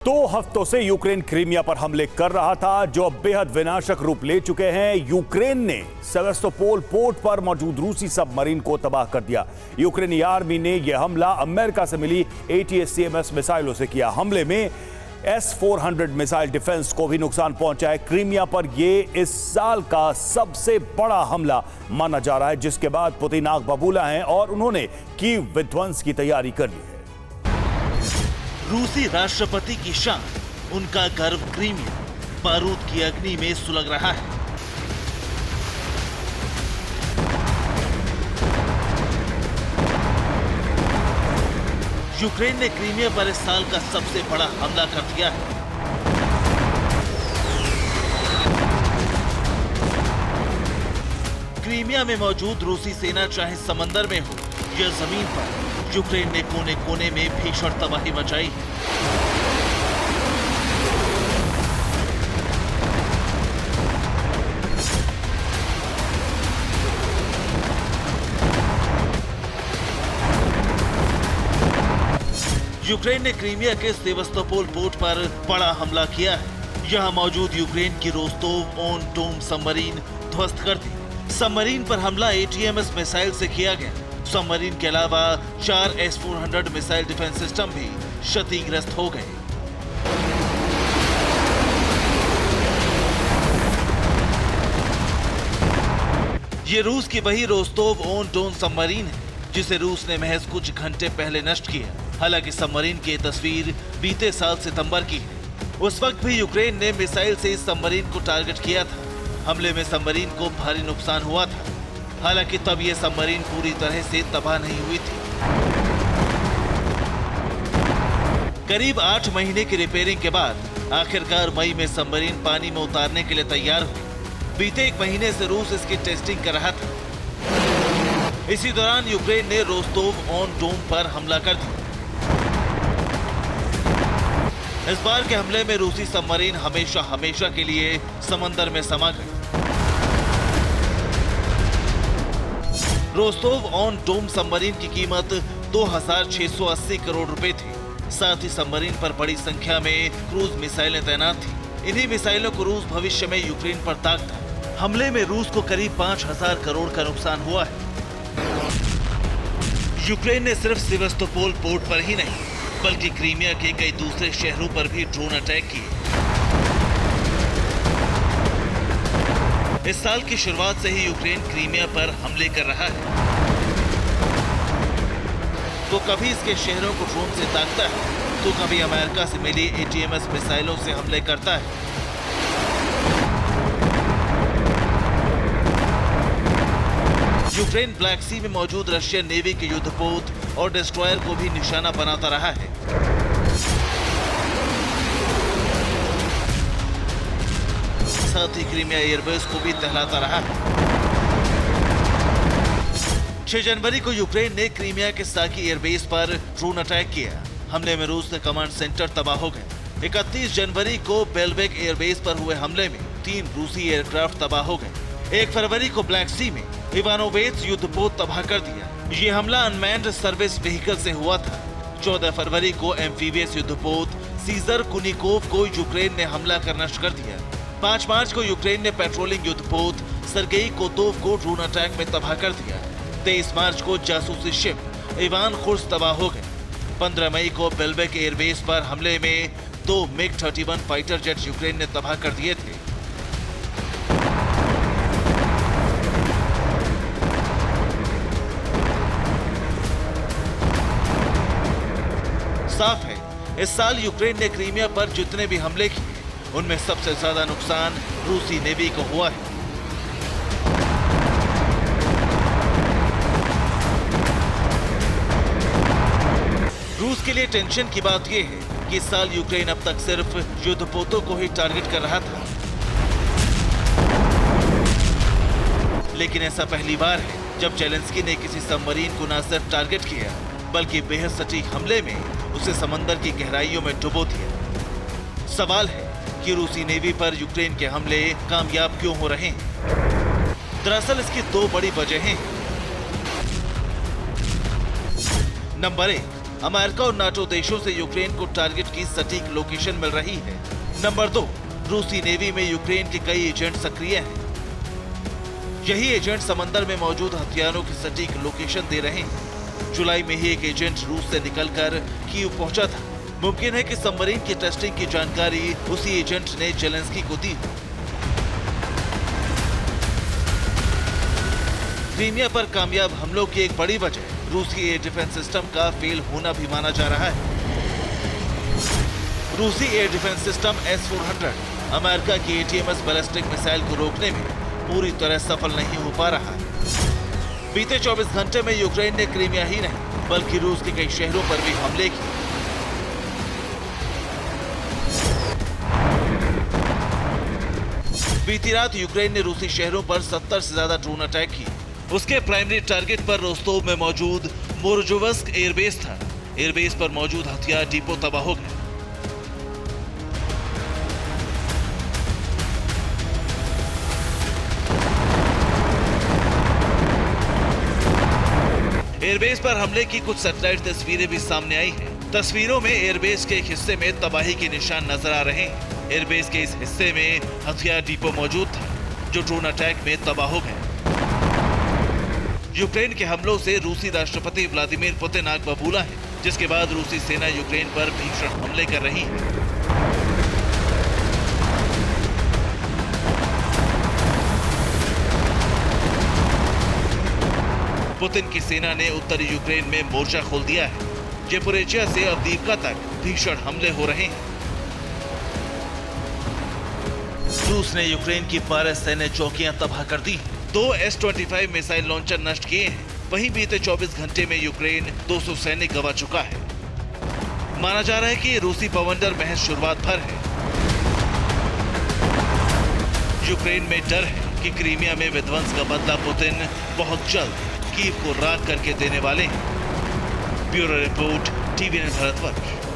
दो हफ्तों से यूक्रेन क्रीमिया पर हमले कर रहा था, जो अब बेहद विनाशक रूप ले चुके हैं। यूक्रेन ने सेवास्तोपोल पोर्ट पर मौजूद रूसी सबमरीन को तबाह कर दिया। यूक्रेनी आर्मी ने यह हमला अमेरिका से मिली ATACMS मिसाइलों से किया। हमले में S-400 मिसाइल डिफेंस को भी नुकसान पहुंचा है। क्रीमिया पर यह इस साल का सबसे बड़ा हमला माना जा रहा है, जिसके बाद पुतिन आग बबूला हैं और उन्होंने कीव विध्वंस की तैयारी कर ली है। रूसी राष्ट्रपति की शान, उनका गर्व क्रीमिया बारूद की अग्नि में सुलग रहा है। यूक्रेन ने क्रीमिया पर इस साल का सबसे बड़ा हमला कर दिया है। क्रीमिया में मौजूद रूसी सेना चाहे समंदर में हो या जमीन पर, यूक्रेन ने कोने कोने में भीषण तबाही मचाई है। यूक्रेन ने क्रीमिया के सेवास्तोपोल पोर्ट पर बड़ा हमला किया है। यहां मौजूद यूक्रेन की रोस्तोव ऑन डोम सबमरीन ध्वस्त कर दी। सबमरीन पर हमला ATACMS मिसाइल से किया गया। सबमरीन के अलावा 4 S-400 मिसाइल डिफेंस सिस्टम भी क्षतिग्रस्त हो गए। ये रूस की वही रोस्तोव ऑन डोन सबमरीन है, जिसे रूस ने महज कुछ घंटे पहले नष्ट किया। हालांकि सबमरीन की तस्वीर बीते साल सितंबर की है। उस वक्त भी यूक्रेन ने मिसाइल से इस सबमरीन को टारगेट किया था। हमले में सबमरीन को भारी नुकसान हुआ था। हालांकि तब यह सबमरीन पूरी तरह से तबाह नहीं हुई थी। करीब 8 महीने की रिपेयरिंग के बाद आखिरकार मई में सबमरीन पानी में उतारने के लिए तैयार हुई। बीते 1 महीने से रूस इसकी टेस्टिंग कर रहा था। इसी दौरान यूक्रेन ने रोस्तोव ऑन डोम पर हमला कर दिया। इस बार के हमले में रूसी सबमरीन हमेशा के लिए समंदर में समा गई। रोस्तोव ऑन डोम सबमरीन की कीमत 2680 करोड़ रुपए थी। साथ ही सबमरीन पर बड़ी संख्या में क्रूज मिसाइलें तैनात थी। इन्हीं मिसाइलों को रूस भविष्य में यूक्रेन पर दागता। हमले में रूस को करीब 5000 करोड़ का नुकसान हुआ है। यूक्रेन ने सिर्फ सेवास्तोपोल पोर्ट पर ही नहीं, बल्कि क्रीमिया के कई दूसरे शहरों पर भी ड्रोन अटैक किए। इस साल की शुरुआत से ही यूक्रेन क्रीमिया पर हमले कर रहा है। तो कभी इसके शहरों को ड्रोन से दागता है, तो कभी अमेरिका से मिली ATACMS मिसाइलों से हमले करता है। यूक्रेन ब्लैक सी में मौजूद रशियन नेवी के युद्धपोत और डिस्ट्रॉयर को भी निशाना बनाता रहा है। साथ ही क्रीमिया एयरबेस को भी दहलाता रहा है। 6 जनवरी को यूक्रेन ने क्रीमिया के साकी एयरबेस पर ड्रोन अटैक किया। हमले में रूस के कमांड सेंटर तबाह हो गए। 31 जनवरी को बेलबेक एयरबेस पर हुए हमले में 3 रूसी एयरक्राफ्ट तबाह हो गए। 1 फरवरी को ब्लैक सी में इवानोवेट्स युद्धपोत तबाह कर दिया। ये हमला अनमैन्ड सर्विस व्हीकल से हुआ था। 14 फरवरी को एम्फीबियस युद्धपोत सीजर कुनिकोव को यूक्रेन ने हमला कर नष्ट कर दिया। 5 मार्च को यूक्रेन ने पेट्रोलिंग युद्धपोत सर्गेई कोतोव को ड्रोन अटैक में तबाह कर दिया। 23 मार्च को जासूसी शिप इवान खुर्स तबाह हो गए। 15 मई को बेलबेक एयरबेस पर हमले में 2 MiG-31 फाइटर जेट यूक्रेन ने तबाह कर दिए थे। साफ है, इस साल यूक्रेन ने क्रीमिया पर जितने भी हमले किए, उनमें सबसे ज्यादा नुकसान रूसी नेवी को हुआ है। रूस के लिए टेंशन की बात यह है कि इस साल यूक्रेन अब तक सिर्फ युद्धपोतों को ही टारगेट कर रहा था। लेकिन ऐसा पहली बार है जब जेलेंस्की ने किसी सबमरीन को न सिर्फ टारगेट किया, बल्कि बेहद सटीक हमले में उसे समंदर की गहराइयों में डुबो दिया। सवाल है कि रूसी नेवी पर यूक्रेन के हमले कामयाब क्यों हो रहे हैं? दरअसल इसकी 2 बड़ी वजहें हैं। नंबर 1, अमेरिका और नाटो देशों से यूक्रेन को टारगेट की सटीक लोकेशन मिल रही है। नंबर 2, रूसी नेवी में यूक्रेन के कई एजेंट सक्रिय हैं। यही एजेंट समंदर में मौजूद हथियारों की सटीक लोकेशन दे रहे हैं। जुलाई में ही एक एजेंट रूस से निकलकर कीव पहुंचा था। मुमकिन है कि सबमरीन की टेस्टिंग की जानकारी उसी एजेंट ने जेलेंस्की को दी। क्रीमिया पर कामयाब हमलों की एक बड़ी वजह रूसी एयर डिफेंस सिस्टम का फेल होना भी माना जा रहा है। रूसी air defence system S-400 America की ATMS बैलिस्टिक मिसाइल को रोकने में पूरी तरह सफल नहीं हो पा रहा है। बीते 24 घंटे में यूक्रेन ने क्रीमिया ही नहीं बल्कि रूस के कई शहरों पर भी हमले किए। बीती रात यूक्रेन ने रूसी शहरों पर 70 से ज्यादा ड्रोन अटैक किए। उसके प्राइमरी टारगेट पर रोस्तोव में मौजूद मोरोजोवस्क एयरबेस था। एयरबेस पर मौजूद हथियार डिपो तबाह हो गए। एयरबेस पर हमले की कुछ सैटेलाइट तस्वीरें भी सामने आई हैं। तस्वीरों में एयरबेस के एक हिस्से में तबाही के निशान नजर आ रहे हैं। एयरबेस के इस हिस्से में हथियार डिपो मौजूद था जो ड्रोन अटैक में तबाह हो गए। यूक्रेन के हमलों से रूसी राष्ट्रपति व्लादिमीर पुतिन आग बबूला है, जिसके बाद रूसी सेना यूक्रेन पर भीषण हमले कर रही है। पुतिन की सेना ने उत्तरी यूक्रेन में मोर्चा खोल दिया है। जेपोरेजिया से अवदीवका तक भीषण हमले हो रहे हैं। रूस ने यूक्रेन की 12 सैन्य चौकियां तबाह कर दी। 2 S-25 मिसाइल लॉन्चर नष्ट किए हैं। वहीं बीते 24 घंटे में यूक्रेन 200 सैनिक गंवा चुका है। माना जा रहा है कि रूसी बवंडर महज शुरुआत भर है। यूक्रेन में डर है कि क्रीमिया में विध्वंस का बदला पुतिन बहुत जल्द कीव को राख करके देने वाले हैं। Bureau report, TVN Bharatvarsh.